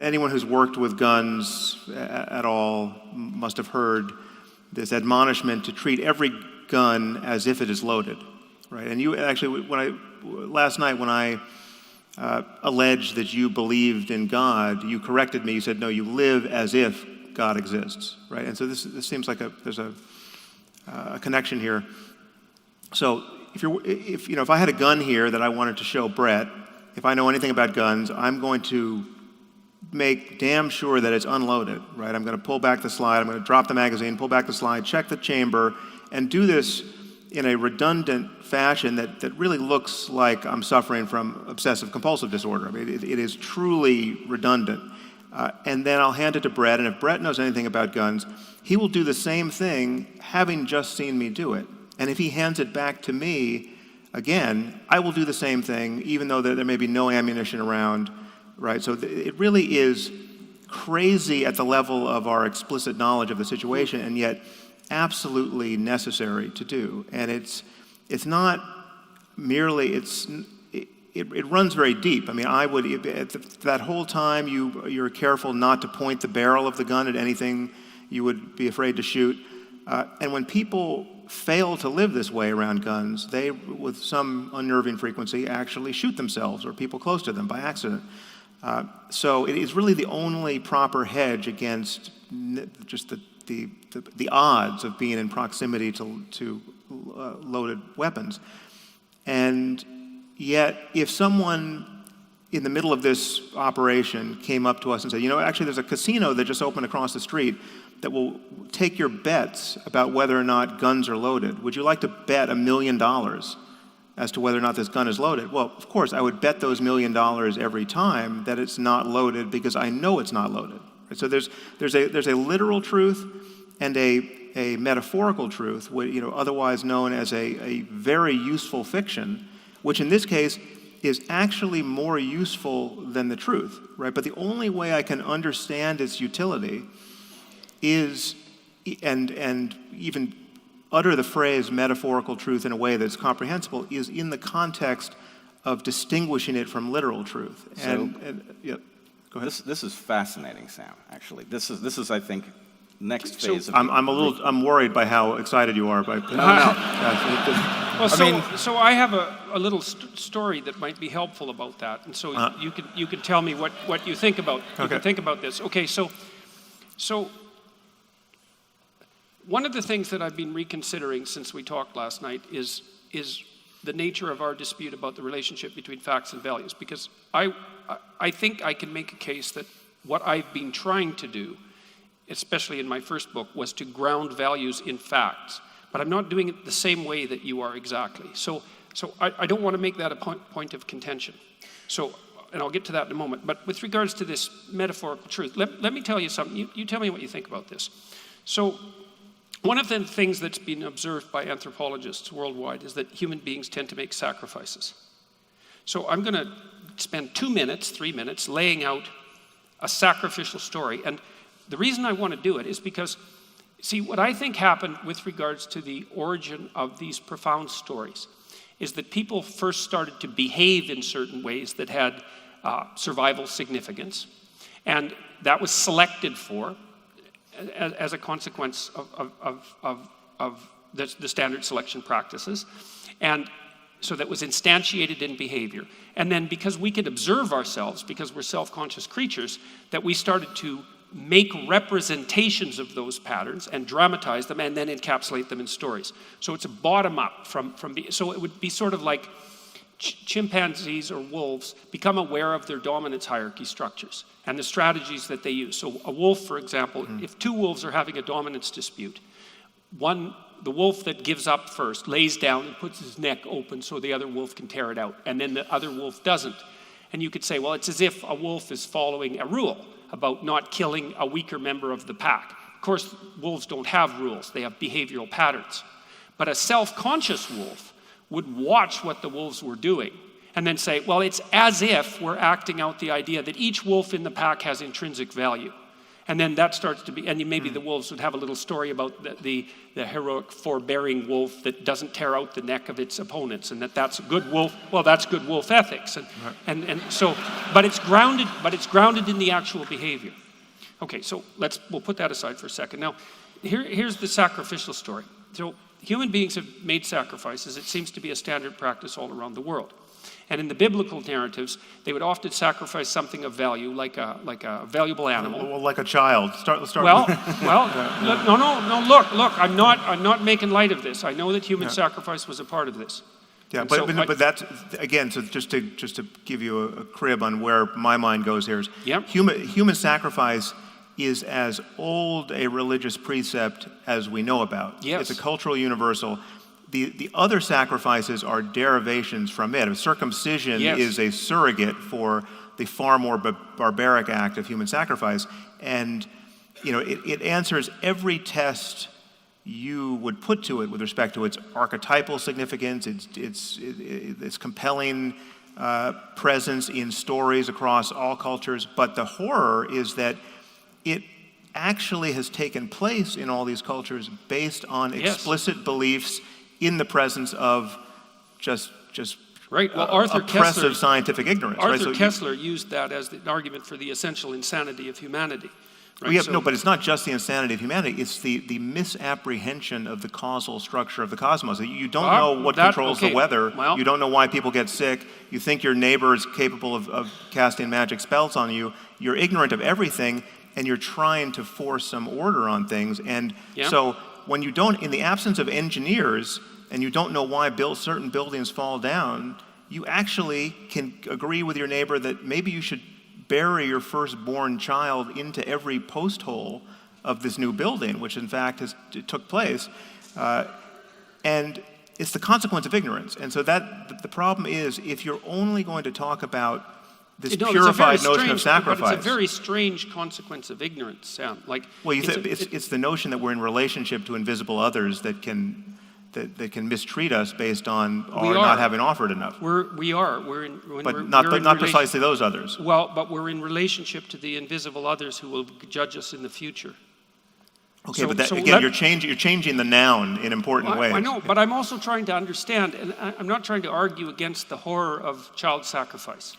Anyone who's worked with guns at all must have heard this admonishment to treat every gun as if it is loaded, right? And you actually, last night when I alleged that you believed in God, you corrected me. You said, no, you live as if God exists, right? And so this seems like there's a connection here. So if I had a gun here that I wanted to show Brett, if I know anything about guns, I'm going to make damn sure that it's unloaded, right? I'm going to pull back the slide, I'm going to drop the magazine, pull back the slide, check the chamber, and do this in a redundant fashion that really looks like I'm suffering from obsessive compulsive disorder. I mean, it is truly redundant. And then I'll hand it to Brett, and if Brett knows anything about guns, he will do the same thing, having just seen me do it. And if he hands it back to me, again, I will do the same thing, even though there may be no ammunition around, right? So it really is crazy at the level of our explicit knowledge of the situation, and yet absolutely necessary to do. And it's not merely, it runs very deep. I mean, that whole time you're careful not to point the barrel of the gun at anything you would be afraid to shoot. And when people fail to live this way around guns, they, with some unnerving frequency, actually shoot themselves or people close to them by accident. So it is really the only proper hedge against just the odds of being in proximity to loaded weapons. And yet, if someone in the middle of this operation came up to us and said, actually there's a casino that just opened across the street that will take your bets about whether or not guns are loaded. Would you like to bet $1 million as to whether or not this gun is loaded? Well, of course, I would bet those $1 million every time that it's not loaded because I know it's not loaded. So there's a literal truth and a metaphorical truth, otherwise known as a very useful fiction, which in this case is actually more useful than the truth, right? But the only way I can understand its utility is, and even utter the phrase metaphorical truth in a way that's comprehensible, is in the context of distinguishing it from literal truth. Yeah, go ahead. This is fascinating, Sam. Actually, this is I think next phase. So I'm worried by how excited you are. No. So I have a little story that might be helpful about that, and so you can tell me what you think about. You can think about this. Okay, so one of the things that I've been reconsidering since we talked last night is the nature of our dispute about the relationship between facts and values, because I think I can make a case that what I've been trying to do, especially in my first book, was to ground values in facts. But I'm not doing it the same way that you are exactly. So I don't want to make that a point of contention. And I'll get to that in a moment. But with regards to this metaphorical truth, let me tell you something. You tell me what you think about this. So one of the things that's been observed by anthropologists worldwide is that human beings tend to make sacrifices. So I'm going to spend 3 minutes, laying out a sacrificial story. And the reason I want to do it is because, see, what I think happened with regards to the origin of these profound stories is that people first started to behave in certain ways that had survival significance. And that was selected for as a consequence of the standard selection practices. And so that was instantiated in behavior. And then because we could observe ourselves, because we're self-conscious creatures, that we started to make representations of those patterns and dramatize them and then encapsulate them in stories. So it's a bottom-up so it would be sort of like chimpanzees or wolves become aware of their dominance hierarchy structures and the strategies that they use. So a wolf, for example, if two wolves are having a dominance dispute, the wolf that gives up first lays down and puts his neck open so the other wolf can tear it out, and then the other wolf doesn't. And you could say, well, it's as if a wolf is following a rule about not killing a weaker member of the pack. Of course, wolves don't have rules. They have behavioral patterns. But a self-conscious wolf would watch what the wolves were doing and then say, well, it's as if we're acting out the idea that each wolf in the pack has intrinsic value. And then that starts to be, and maybe the wolves would have a little story about the heroic forbearing wolf that doesn't tear out the neck of its opponents, and that's good wolf. Well, that's good wolf ethics, and so, but it's grounded in the actual behavior. Okay, so we'll put that aside for a second. Now, here's the sacrificial story. So human beings have made sacrifices. It seems to be a standard practice all around the world. And in the biblical narratives, they would often sacrifice something of value, like a valuable animal. Well, like a child. Let's start. Well, look. I'm not making light of this. I know that human sacrifice was a part of this. Yeah, And but that's again. So just to give you a crib on where my mind goes here is human sacrifice is as old a religious precept as we know about. Yes. It's a cultural universal. The other sacrifices are derivations from it. Circumcision is a surrogate for the far more barbaric act of human sacrifice, and it answers every test you would put to it with respect to its archetypal significance, its compelling presence in stories across all cultures. But the horror is that it actually has taken place in all these cultures based on explicit beliefs in the presence of just right. Well, Arthur oppressive Kessler, scientific ignorance. Arthur Kessler used that as the argument for the essential insanity of humanity. Right? But it's not just the insanity of humanity. It's the misapprehension of the causal structure of the cosmos. You don't know what controls the weather. Well, you don't know why people get sick. You think your neighbor is capable of casting magic spells on you. You're ignorant of everything, and you're trying to force some order on things. And so when you don't, in the absence of engineers, and you don't know why certain buildings fall down, you actually can agree with your neighbor that maybe you should bury your firstborn child into every post hole of this new building, which in fact took place. And it's the consequence of ignorance. And so the problem is, if you're only going to talk about this purified notion of sacrifice. But it's a very strange consequence of ignorance, Sam. It's the notion that we're in relationship to invisible others that can mistreat us based on our not having offered enough. We are. But not precisely those others. Well, but we're in relationship to the invisible others who will judge us in the future. Okay, you're changing the noun in important ways. I know, but I'm also trying to understand, and I'm not trying to argue against the horror of child sacrifice.